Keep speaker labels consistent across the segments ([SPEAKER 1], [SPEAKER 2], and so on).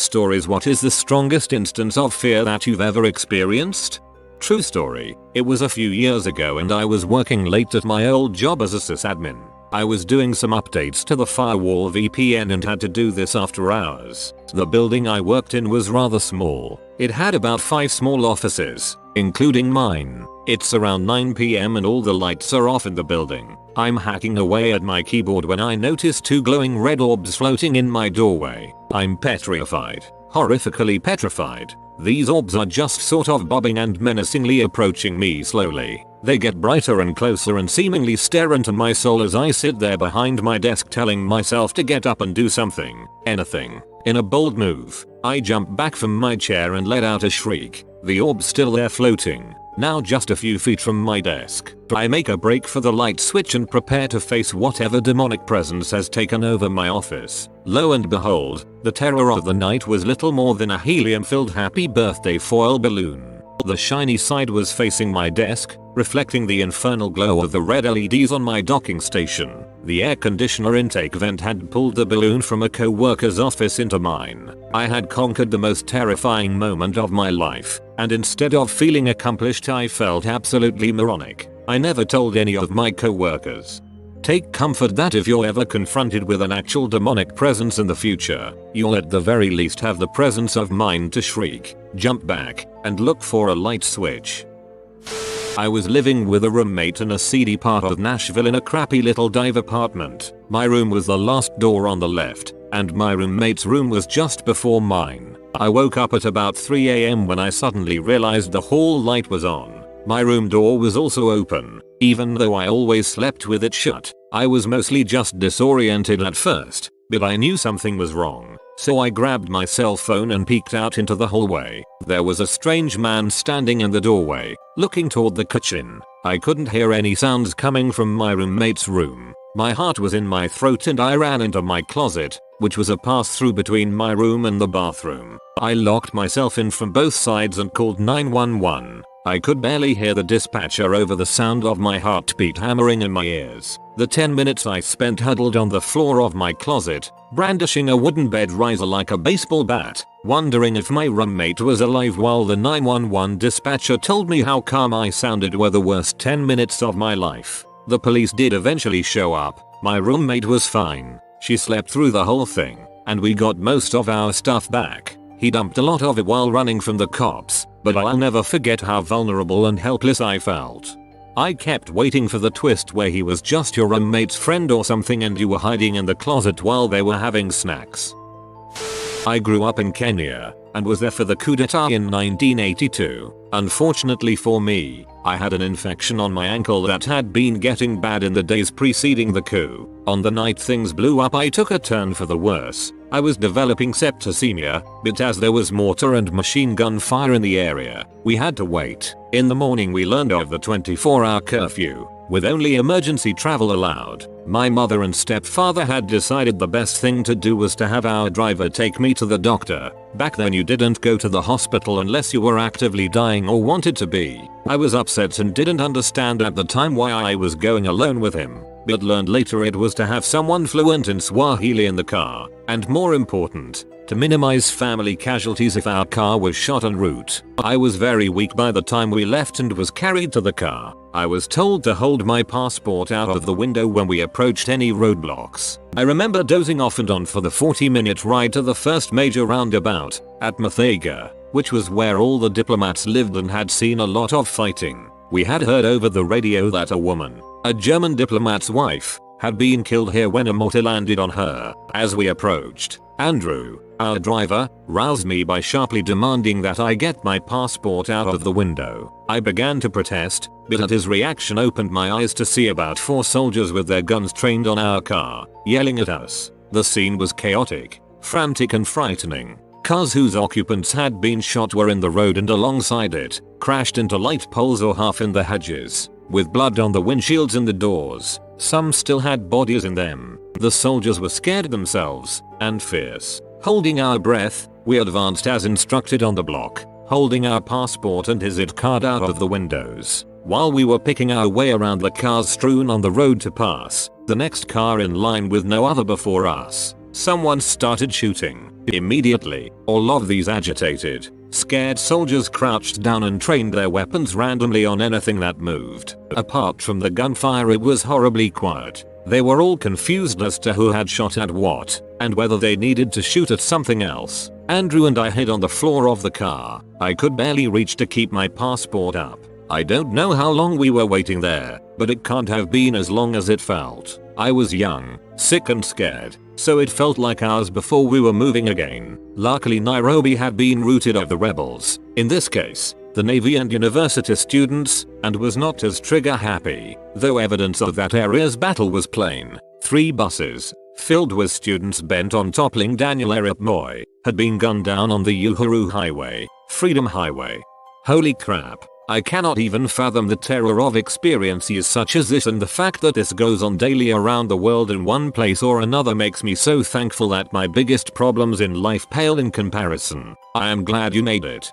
[SPEAKER 1] Stories. What is the strongest instance of fear that you've ever experienced? True story. It was a few years ago and I was working late at my old job as a sysadmin. I was doing some updates to the firewall VPN and had to do this after hours. The building I worked in was rather small. It had about 5 small offices, including mine. It's around 9 PM and all the lights are off in the building. I'm hacking away at my keyboard when I notice 2 glowing red orbs floating in my doorway. I'm petrified. Horrifically petrified. These orbs are just sort of bobbing and menacingly approaching me slowly. They get brighter and closer and seemingly stare into my soul as I sit there behind my desk telling myself to get up and do something. Anything. In a bold move, I jump back from my chair and let out a shriek. The orb's still there floating, now just a few feet from my desk. I make a break for the light switch and prepare to face whatever demonic presence has taken over my office. Lo and behold, the terror of the night was little more than a helium-filled happy birthday foil balloon. The shiny side was facing my desk, reflecting the infernal glow of the red LEDs on my docking station. The air conditioner intake vent had pulled the balloon from a co-worker's office into mine. I had conquered the most terrifying moment of my life, and instead of feeling accomplished I felt absolutely moronic. I never told any of my co-workers. Take comfort that if you're ever confronted with an actual demonic presence in the future, you'll at the very least have the presence of mind to shriek, jump back, and look for a light switch. I was living with a roommate in a seedy part of Nashville in a crappy little dive apartment. My room was the last door on the left, and my roommate's room was just before mine. I woke up at about 3 AM when I suddenly realized the hall light was on. My room door was also open, even though I always slept with it shut. I was mostly just disoriented at first, but I knew something was wrong. So I grabbed my cell phone and peeked out into the hallway. There was a strange man standing in the doorway, looking toward the kitchen. I couldn't hear any sounds coming from my roommate's room. My heart was in my throat and I ran into my closet, which was a pass-through between my room and the bathroom. I locked myself in from both sides and called 911. I could barely hear the dispatcher over the sound of my heartbeat hammering in my ears. The 10 minutes I spent huddled on the floor of my closet, brandishing a wooden bed riser like a baseball bat, wondering if my roommate was alive while the 911 dispatcher told me how calm I sounded were the worst 10 minutes of my life. The police did eventually show up. My roommate was fine. She slept through the whole thing, and we got most of our stuff back. He dumped a lot of it while running from the cops, but I'll never forget how vulnerable and helpless I felt. I kept waiting for the twist where he was just your roommate's friend or something and you were hiding in the closet while they were having snacks. I grew up in Kenya and was there for the coup d'etat in 1982. Unfortunately for me, I had an infection on my ankle that had been getting bad in the days preceding the coup. On the night things blew up I took a turn for the worse. I was developing septicemia, but as there was mortar and machine gun fire in the area, we had to wait. In the morning we learned of the 24-hour curfew, with only emergency travel allowed. My mother and stepfather had decided the best thing to do was to have our driver take me to the doctor. Back then you didn't go to the hospital unless you were actively dying or wanted to be. I was upset and didn't understand at the time why I was going alone with him, but learned later it was to have someone fluent in Swahili in the car, and more important, to minimize family casualties if our car was shot en route. I was very weak by the time we left and was carried to the car. I was told to hold my passport out of the window when we approached any roadblocks. I remember dozing off and on for the 40-minute ride to the first major roundabout, at Muthaiga, which was where all the diplomats lived and had seen a lot of fighting. We had heard over the radio that a woman, a German diplomat's wife, had been killed here when a mortar landed on her. As we approached, Andrew, our driver, roused me by sharply demanding that I get my passport out of the window. I began to protest, but at his reaction opened my eyes to see about 4 soldiers with their guns trained on our car, yelling at us. The scene was chaotic, frantic and frightening. Cars whose occupants had been shot were in the road and alongside it, crashed into light poles or half in the hedges, with blood on the windshields and the doors. Some still had bodies in them. The soldiers were scared themselves, and fierce. Holding our breath, we advanced as instructed on the block, holding our passport and his ID card out of the windows. While we were picking our way around the cars strewn on the road to pass, the next car in line with no other before us, Someone started shooting. Immediately, all of these agitated, scared soldiers crouched down and trained their weapons randomly on anything that moved. Apart from the gunfire, it was horribly quiet. They were all confused as to who had shot at what, and whether they needed to shoot at something else. Andrew and I hid on the floor of the car. I could barely reach to keep my passport up. I don't know how long we were waiting there, but it can't have been as long as it felt. I was young, sick and scared, so it felt like hours before we were moving again. Luckily Nairobi had been routed of the rebels, in this case, the Navy and university students, and was not as trigger happy, though evidence of that area's battle was plain. 3 buses, filled with students bent on toppling Daniel Arap Moi, had been gunned down on the Uhuru Highway, Freedom Highway. Holy crap. I cannot even fathom the terror of experiences such as this, and the fact that this goes on daily around the world in one place or another makes me so thankful that my biggest problems in life pale in comparison. I am glad you made it.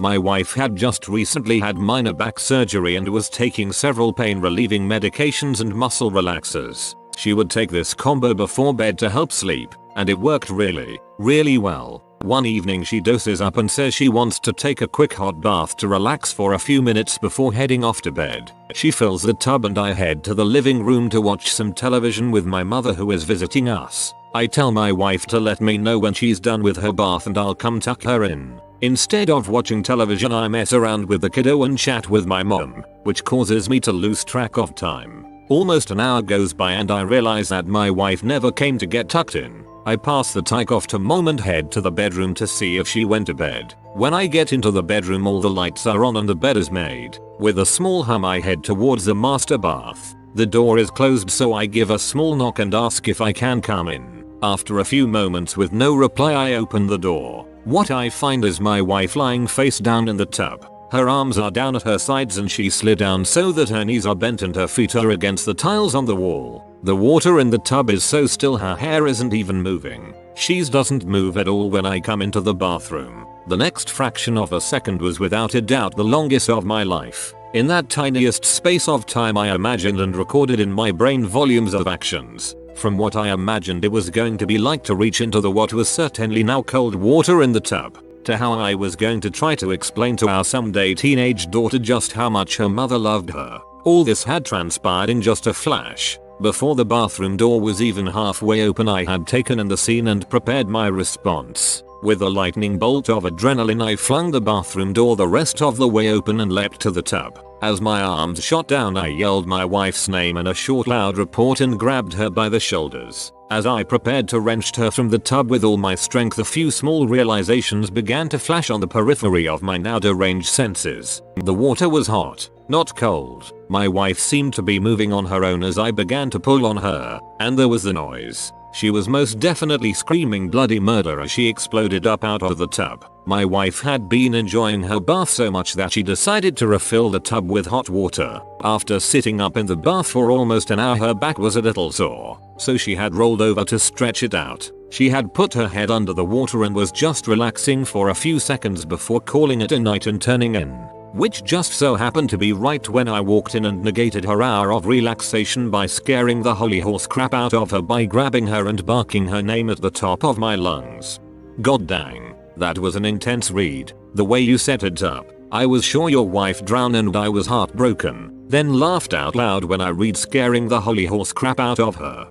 [SPEAKER 1] My wife had just recently had minor back surgery and was taking several pain relieving medications and muscle relaxers. She would take this combo before bed to help sleep, and it worked really well. One evening she doses up and says she wants to take a quick hot bath to relax for a few minutes before heading off to bed. She fills the tub and I head to the living room to watch some television with my mother, who is visiting us. I tell my wife to let me know when she's done with her bath and I'll come tuck her in. Instead of watching television, I mess around with the kiddo and chat with my mom, which causes me to lose track of time. Almost an hour goes by and I realize that my wife never came to get tucked in. I pass the tyke off to mom and head to the bedroom to see if she went to bed. When I get into the bedroom, all the lights are on and the bed is made. With a small hum I head towards the master bath. The door is closed, so I give a small knock and ask if I can come in. After a few moments with no reply, I open the door. What I find is my wife lying face down in the tub. Her arms are down at her sides and she slid down so that her knees are bent and her feet are against the tiles on the wall. The water in the tub is so still her hair isn't even moving. She doesn't move at all when I come into the bathroom. The next fraction of a second was without a doubt the longest of my life. In that tiniest space of time I imagined and recorded in my brain volumes of actions. From what I imagined it was going to be like to reach into the what was certainly now cold water in the tub, to how I was going to try to explain to our someday teenage daughter just how much her mother loved her. All this had transpired in just a flash. Before the bathroom door was even halfway open, I had taken in the scene and prepared my response. With a lightning bolt of adrenaline I flung the bathroom door the rest of the way open and leapt to the tub. As my arms shot down I yelled my wife's name in a short loud report and grabbed her by the shoulders. As I prepared to wrench her from the tub with all my strength, a few small realizations began to flash on the periphery of my now deranged senses. The water was hot, not cold. My wife seemed to be moving on her own as I began to pull on her, and there was the noise. She was most definitely screaming bloody murder as she exploded up out of the tub. My wife had been enjoying her bath so much that she decided to refill the tub with hot water. After sitting up in the bath for almost an hour, her back was a little sore, so she had rolled over to stretch it out. She had put her head under the water and was just relaxing for a few seconds before calling it a night and turning in. Which just so happened to be right when I walked in and negated her hour of relaxation by scaring the holy horse crap out of her by grabbing her and barking her name at the top of my lungs. God dang, that was an intense read. The way you set it up, I was sure your wife drowned and I was heartbroken, then laughed out loud when I read scaring the holy horse crap out of her.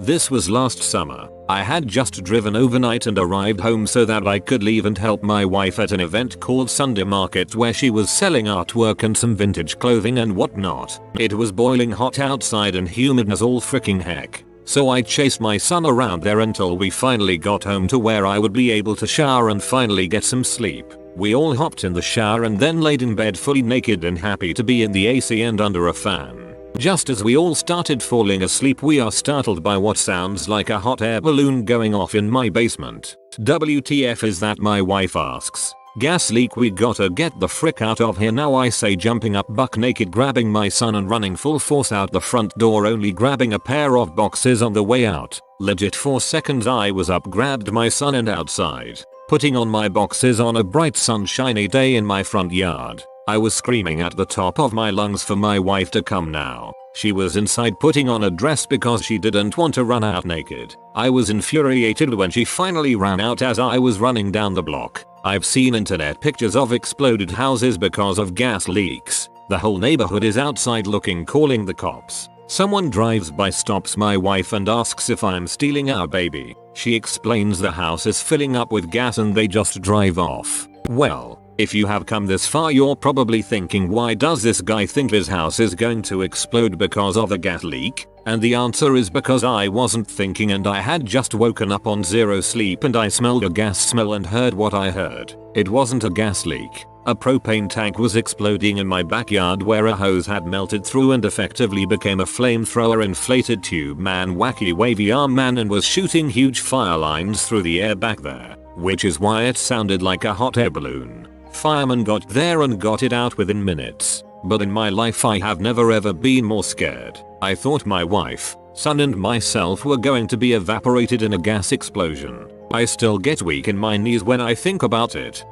[SPEAKER 1] This was last summer. I had just driven overnight and arrived home so that I could leave and help my wife at an event called Sunday Market where she was selling artwork and some vintage clothing and whatnot. It was boiling hot outside and humid as all freaking heck. So I chased my son around there until we finally got home to where I would be able to shower and finally get some sleep. We all hopped in the shower and then laid in bed fully naked and happy to be in the AC and under a fan. Just as we all started falling asleep, we are startled by what sounds like a hot air balloon going off in my basement. WTF is that, my wife asks. Gas leak, we gotta get the frick out of here now, I say, jumping up buck naked, grabbing my son and running full force out the front door, only grabbing a pair of boxes on the way out. Legit 4 seconds I was up, grabbed my son and outside, putting on my boxes on a bright sunshiny day in my front yard. I was screaming at the top of my lungs for my wife to come now. She was inside putting on a dress because she didn't want to run out naked. I was infuriated when she finally ran out as I was running down the block. I've seen internet pictures of exploded houses because of gas leaks. The whole neighborhood is outside looking, calling the cops. Someone drives by, stops my wife and asks if I'm stealing our baby. She explains the house is filling up with gas and they just drive off. Well, if you have come this far, you're probably thinking, why does this guy think his house is going to explode because of a gas leak? And the answer is because I wasn't thinking and I had just woken up on zero sleep and I smelled a gas smell and heard what I heard. It wasn't a gas leak. A propane tank was exploding in my backyard where a hose had melted through and effectively became a flamethrower inflated tube man, wacky wavy arm man, and was shooting huge fire lines through the air back there, which is why it sounded like a hot air balloon. Firemen got there and got it out within minutes. But in my life I have never ever been more scared. I thought my wife, son and myself were going to be evaporated in a gas explosion. I still get weak in my knees when I think about it.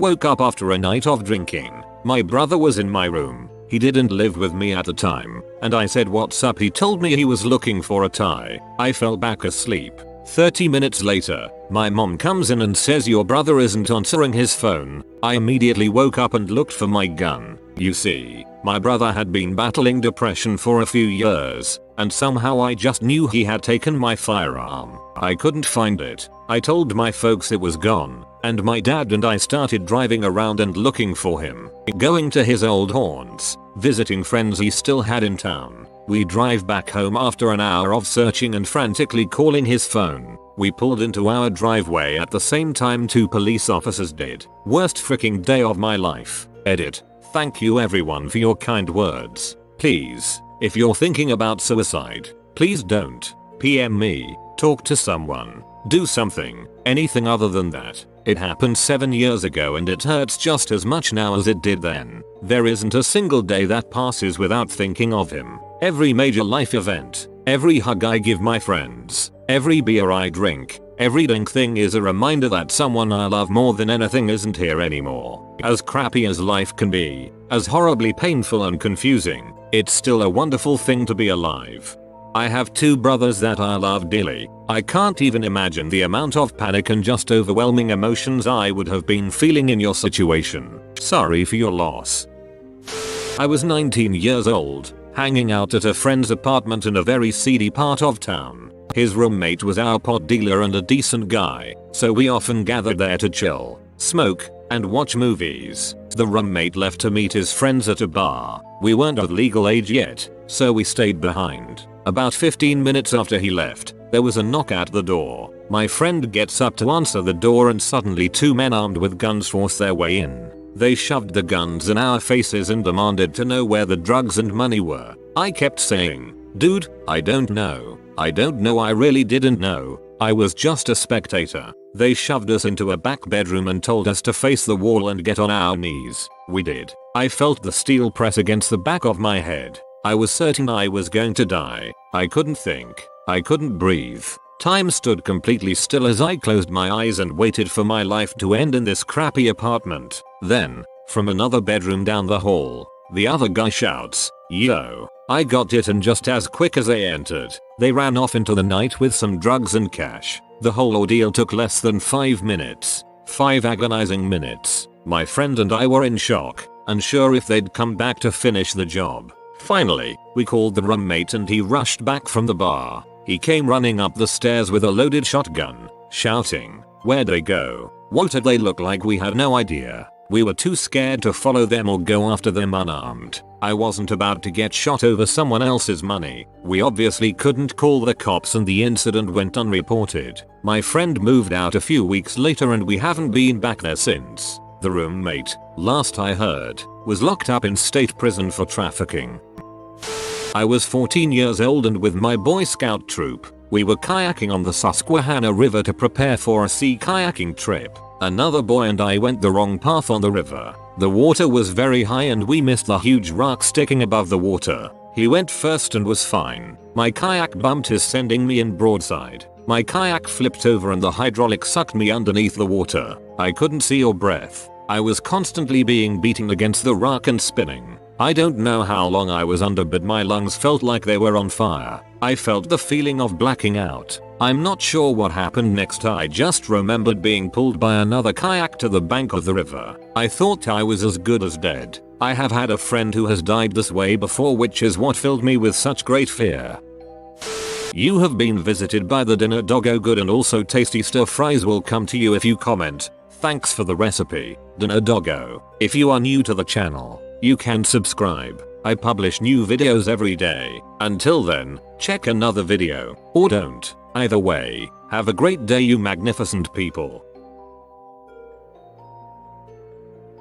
[SPEAKER 1] Woke up after a night of drinking. My brother was in my room. He didn't live with me at the time, and I said what's up. He told me he was looking for a tie. I fell back asleep. 30 minutes later, my mom comes in and says your brother isn't answering his phone. I immediately woke up and looked for my gun. You see, my brother had been battling depression for a few years, and somehow I just knew he had taken my firearm. I couldn't find it. I told my folks it was gone, and my dad and I started driving around and looking for him, going to his old haunts, visiting friends he still had in town. We drive back home after an hour of searching and frantically calling his phone. We pulled into our driveway at the same time 2 police officers did. Worst freaking day of my life. Edit. Thank you everyone for your kind words. Please, if you're thinking about suicide, please don't. PM me. Talk to someone. Do something. Anything other than that. It happened 7 years ago and it hurts just as much now as it did then. There isn't a single day that passes without thinking of him. Every major life event, every hug I give my friends, every beer I drink, every dang thing is a reminder that someone I love more than anything isn't here anymore. As crappy as life can be, as horribly painful and confusing, it's still a wonderful thing to be alive. I have 2 brothers that I love dearly. I can't even imagine the amount of panic and just overwhelming emotions I would have been feeling in your situation. Sorry for your loss. I was 19 years old, hanging out at a friend's apartment in a very seedy part of town. His roommate was our pot dealer and a decent guy, so we often gathered there to chill, smoke, and watch movies. The roommate left to meet his friends at a bar. We weren't of legal age yet, so we stayed behind. About 15 minutes after he left, there was a knock at the door. My friend gets up to answer the door and suddenly 2 men armed with guns force their way in. They shoved the guns in our faces and demanded to know where the drugs and money were. I kept saying, dude, I don't know. I really didn't know. I was just a spectator. They shoved us into a back bedroom and told us to face the wall and get on our knees. We did. I felt the steel press against the back of my head. I was certain I was going to die. I couldn't think. I couldn't breathe. Time stood completely still as I closed my eyes and waited for my life to end in this crappy apartment. Then, from another bedroom down the hall, the other guy shouts, "Yo, I got it," and just as quick as they entered, they ran off into the night with some drugs and cash. The whole ordeal took less than 5 minutes. 5 agonizing minutes. My friend and I were in shock, unsure if they'd come back to finish the job. Finally, we called the roommate and he rushed back from the bar. He came running up the stairs with a loaded shotgun, shouting, "Where'd they go? What did they look like?" We had no idea. We were too scared to follow them or go after them unarmed. I wasn't about to get shot over someone else's money. We obviously couldn't call the cops and the incident went unreported. My friend moved out a few weeks later and we haven't been back there since. The roommate, last I heard, was locked up in state prison for trafficking. I was 14 years old and with my Boy Scout troop, we were kayaking on the Susquehanna River to prepare for a sea kayaking trip. Another boy and I went the wrong path on the river. The water was very high and we missed the huge rock sticking above the water. He went first and was fine. My kayak bumped his, sending me in broadside. My kayak flipped over and the hydraulic sucked me underneath the water. I couldn't see or breath. I was constantly being beaten against the rock and spinning. I don't know how long I was under, but my lungs felt like they were on fire. I felt the feeling of blacking out. I'm not sure what happened next. I just remembered being pulled by another kayak to the bank of the river. I thought I was as good as dead. I have had a friend who has died this way before, which is what filled me with such great fear. You have been visited by the dinner doggo. Good and also tasty stir fries will come to you if you comment. Thanks for the recipe, dinner doggo. If you are new to the channel, you can subscribe. I publish new videos every day. Until then, check another video, or don't. Either way, have a great day, you magnificent people.